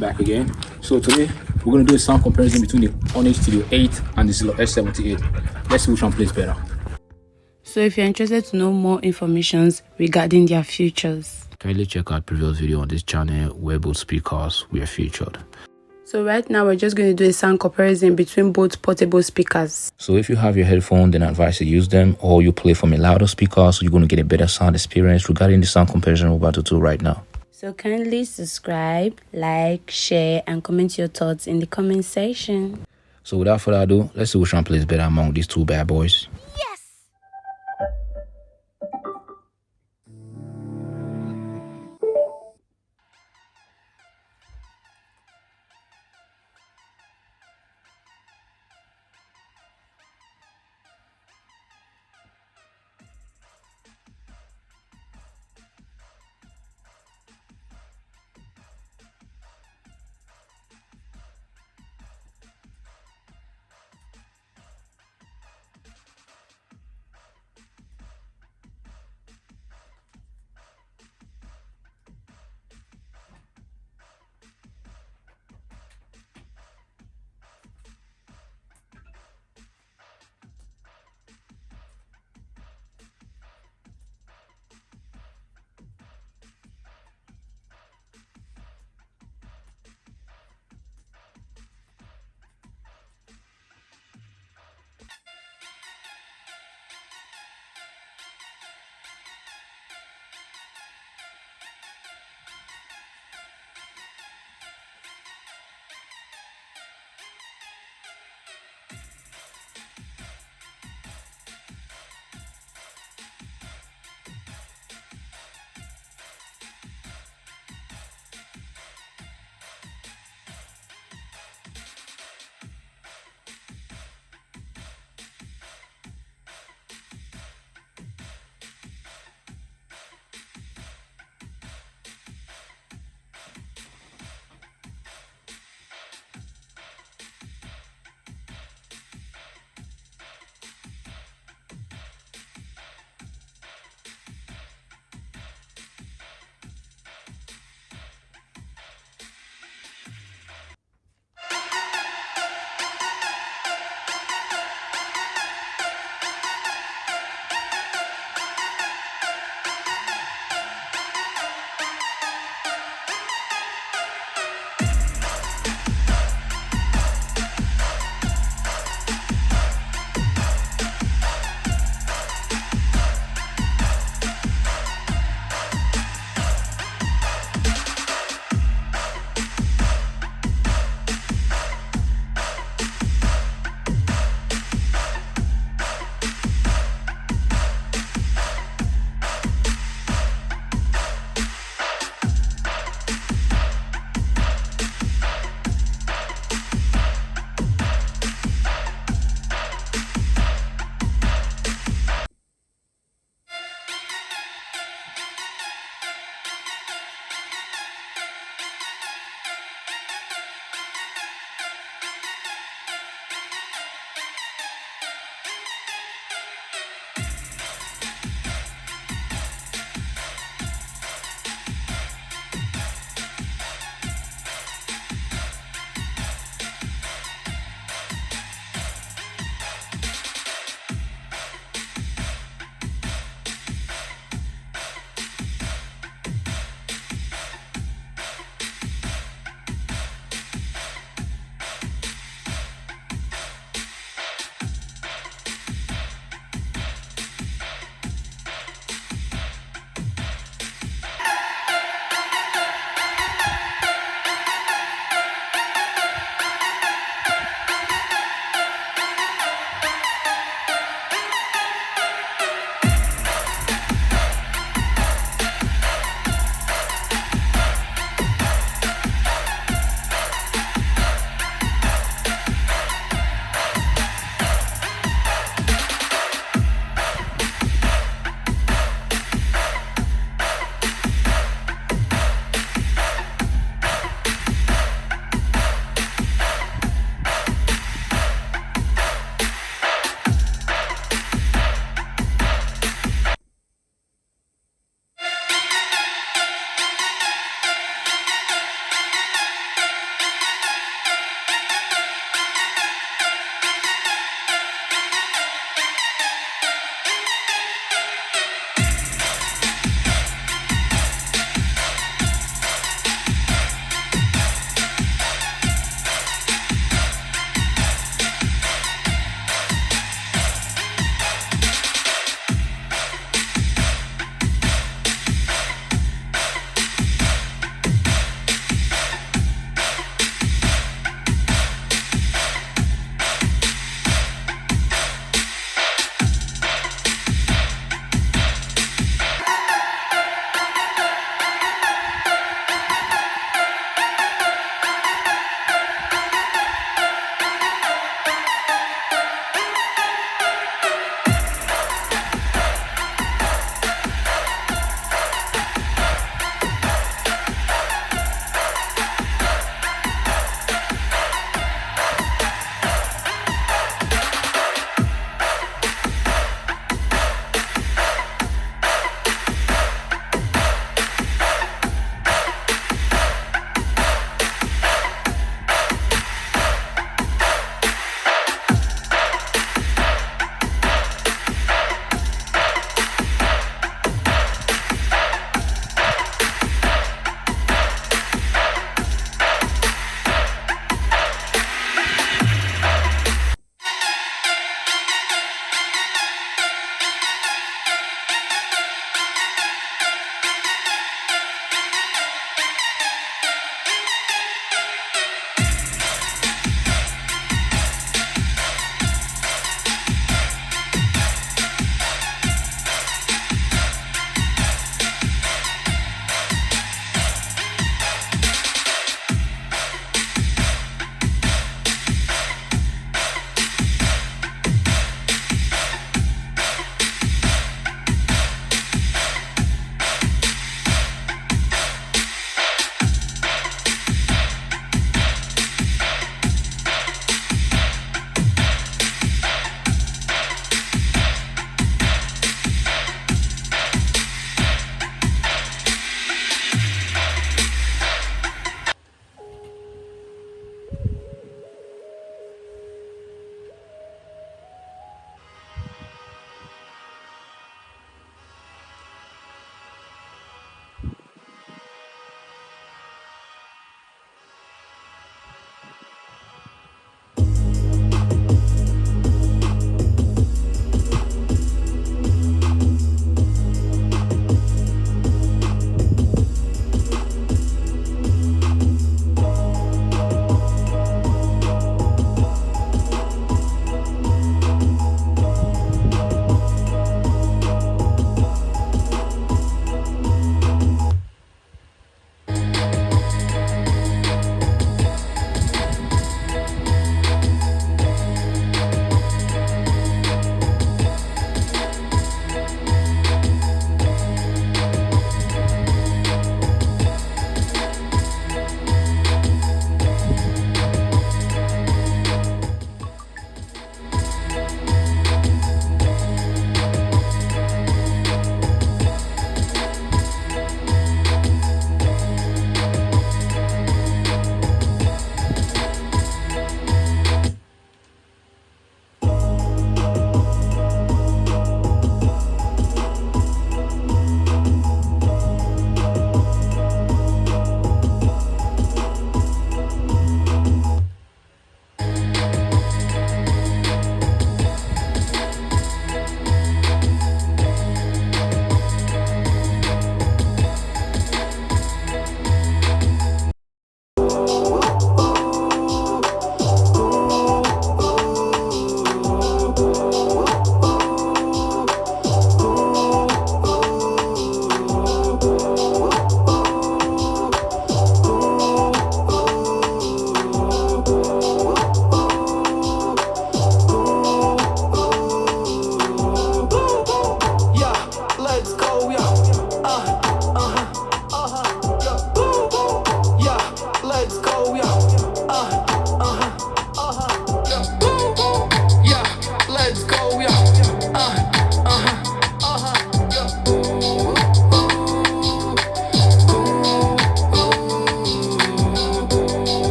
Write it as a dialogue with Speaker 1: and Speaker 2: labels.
Speaker 1: welcome back again. So today we're going to do a sound comparison between the Onyx Studio 8 and the Zealot S78. Let's see which one plays better.
Speaker 2: So if you're interested to know more information regarding their features,
Speaker 1: kindly check out previous video on this channel where both speakers were featured.
Speaker 2: So right now we're just going to do a sound comparison between both portable speakers.
Speaker 1: So if you have your headphones, then I advise to use them, or you play from a louder speaker so you're going to get a better sound experience regarding the sound comparison we're about to do right now.
Speaker 2: So kindly subscribe, like, share, and comment your thoughts in the comment section.
Speaker 1: So without further ado, let's see which one plays better among these two bad boys.